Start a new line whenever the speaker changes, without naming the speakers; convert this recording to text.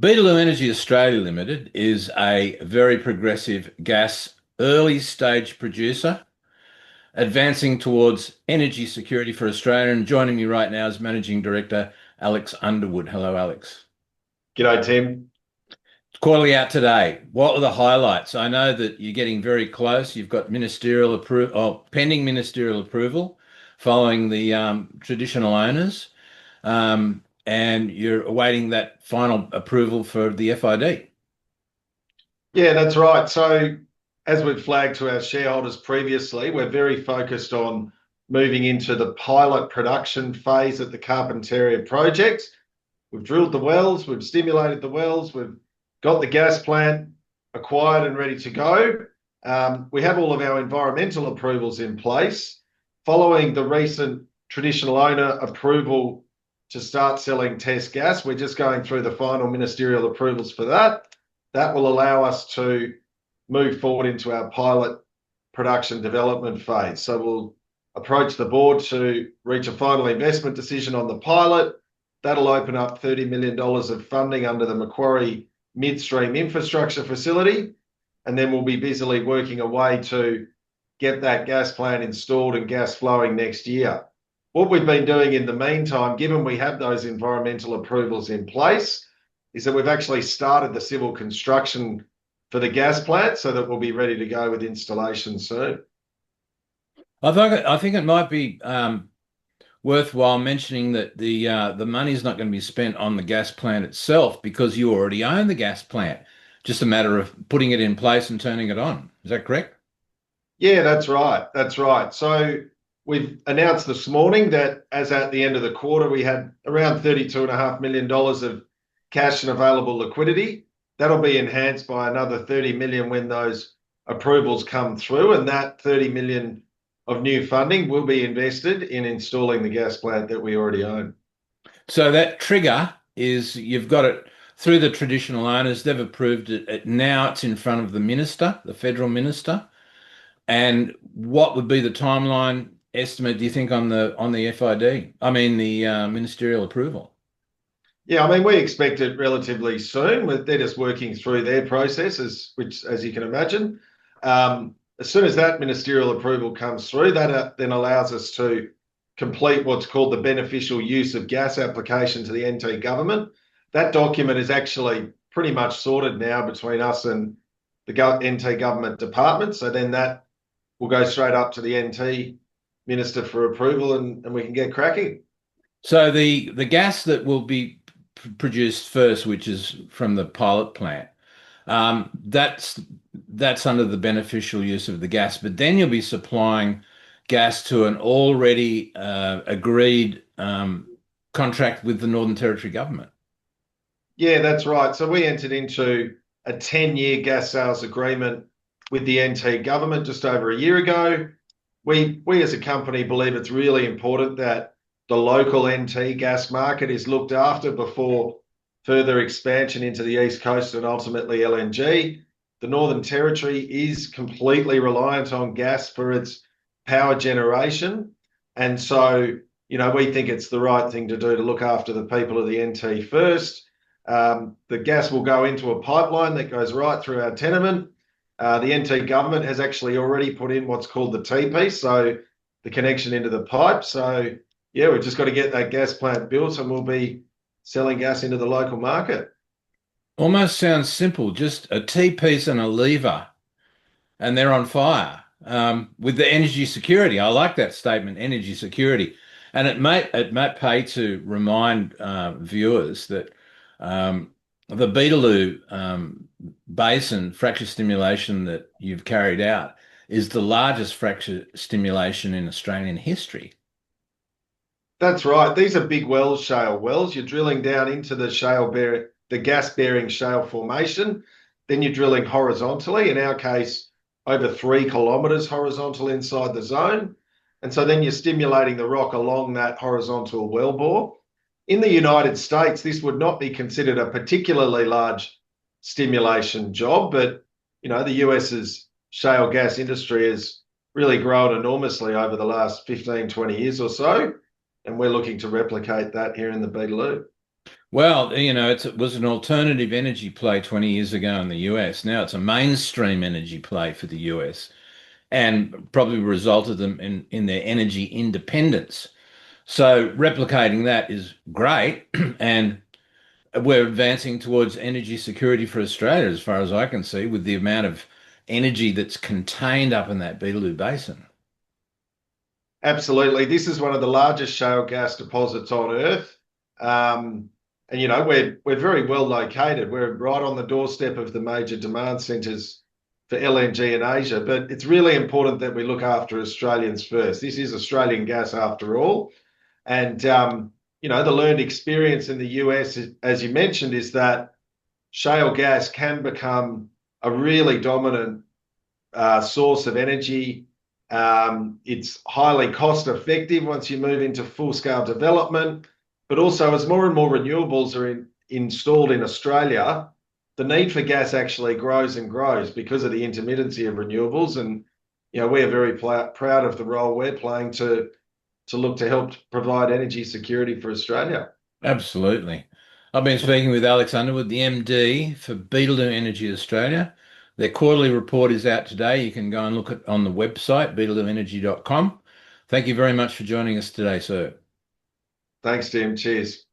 Beetaloo Energy Australia Limited is a very progressive gas early stage producer advancing towards energy security for Australia. And joining me right now is Managing Director Alex Underwood. Hello, Alex.
G'day, Tim.
Quarterly out today. What were the highlights? I know that you're getting very close. You've got ministerial approval, pending ministerial approval following the traditional owners, and you're awaiting that final approval for the FID.
Yeah, that's right. So, as we've flagged to our shareholders previously, we're very focused on moving into the pilot production phase at the Carpentaria project. We've drilled the wells, we've stimulated the wells, we've got the gas plant acquired and ready to go. We have all of our environmental approvals in place. Following the recent traditional owner approval to start selling test gas, we're just going through the final ministerial approvals for that. That will allow us to move forward into our pilot production development phase. So we'll approach the board to reach a final investment decision on the pilot. That'll open up $30 million of funding under the Macquarie Midstream infrastructure facility. And then we'll be busily working away to get that gas plant installed and gas flowing next year. What we've been doing in the meantime, given we have those environmental approvals in place, is that we've actually started the civil construction for the gas plant so that we'll be ready to go with installation soon.
I think it might be worthwhile mentioning that the money is not going to be spent on the gas plant itself because you already own the gas plant. Just a matter of putting it in place and turning it on. Is that correct?
Yeah, that's right. That's right. So we've announced this morning that as at the end of the quarter, we had around $32.5 million of cash and available liquidity. That'll be enhanced by another 30 million when those approvals come through, and that 30 million of new funding will be invested in installing the gas plant that we already own.
So that trigger is you've got it through the traditional owners. They've approved it. Now it's in front of the minister, the federal minister. And what would be the timeline estimate, do you think, on the FID? I mean, the ministerial approval.
Yeah, I mean, we expect it relatively soon. They're just working through their processes, which, as you can imagine, as soon as that ministerial approval comes through, that then allows us to complete what's called the beneficial use of gas application to the NT government. That document is actually pretty much sorted now between us and the NT government department. So then that will go straight up to the NT minister for approval, and we can get cracking.
So the gas that will be produced first, which is from the pilot plant, that's under the beneficial use of the gas, but then you'll be supplying gas to an already agreed contract with the Northern Territory government.
Yeah, that's right. So we entered into a 10-year gas sales agreement with the NT government just over a year ago. We as a company believe it's really important that the local NT gas market is looked after before further expansion into the East Coast and ultimately LNG. The Northern Territory is completely reliant on gas for its power generation. And so, we think it's the right thing to do to look after the people of the NT first. The gas will go into a pipeline that goes right through our tenement. The NT government has actually already put in what's called the T-piece, so the connection into the pipe. So, yeah, we've just got to get that gas plant built and we'll be selling gas into the local market.
Almost sounds simple, just a T-piece and a lever, and they're on fire. With the energy security, I like that statement, energy security. And it might pay to remind viewers that the Beetaloo Basin fracture stimulation that you've carried out is the largest fracture stimulation in Australian history.
That's right. These are big wells, shale wells. You're drilling down into the gas-bearing shale formation. Then you're drilling horizontally, in our case, over 3 kilometres horizontal inside the zone. And so then you're stimulating the rock along that horizontal wellbore. In the United States, this would not be considered a particularly large stimulation job, but the US's shale gas industry has really grown enormously over the last 15, 20 years or so, and we're looking to replicate that here in the Beetaloo.
Well, it was an alternative energy play 20 years ago in the US. Now it's a mainstream energy play for the US and probably resulted them in their energy independence. So replicating that is great. And we're advancing towards energy security for Australia, as far as I can see, with the amount of energy that's contained up in that Beetaloo Basin.
Absolutely. This is one of the largest shale gas deposits on Earth. And we're very well located. We're right on the doorstep of the major demand centres for LNG in Asia. But it's really important that we look after Australians first. This is Australian gas after all. And the learned experience in the US, as you mentioned, is that shale gas can become a really dominant source of energy. It's highly cost effective once you move into full scale development, but also as more and more renewables are installed in Australia, the need for gas actually grows and grows because of the intermittency of renewables. And we're very proud of the role we're playing to look to help provide energy security for Australia.
Absolutely. I've been speaking with Alex Underwood, the MD for Beetaloo Energy Australia. Their quarterly report is out today. You can go and look at on the website, beetalooenergy.com. Thank you very much for joining us today, sir.
Thanks, Tim. Cheers.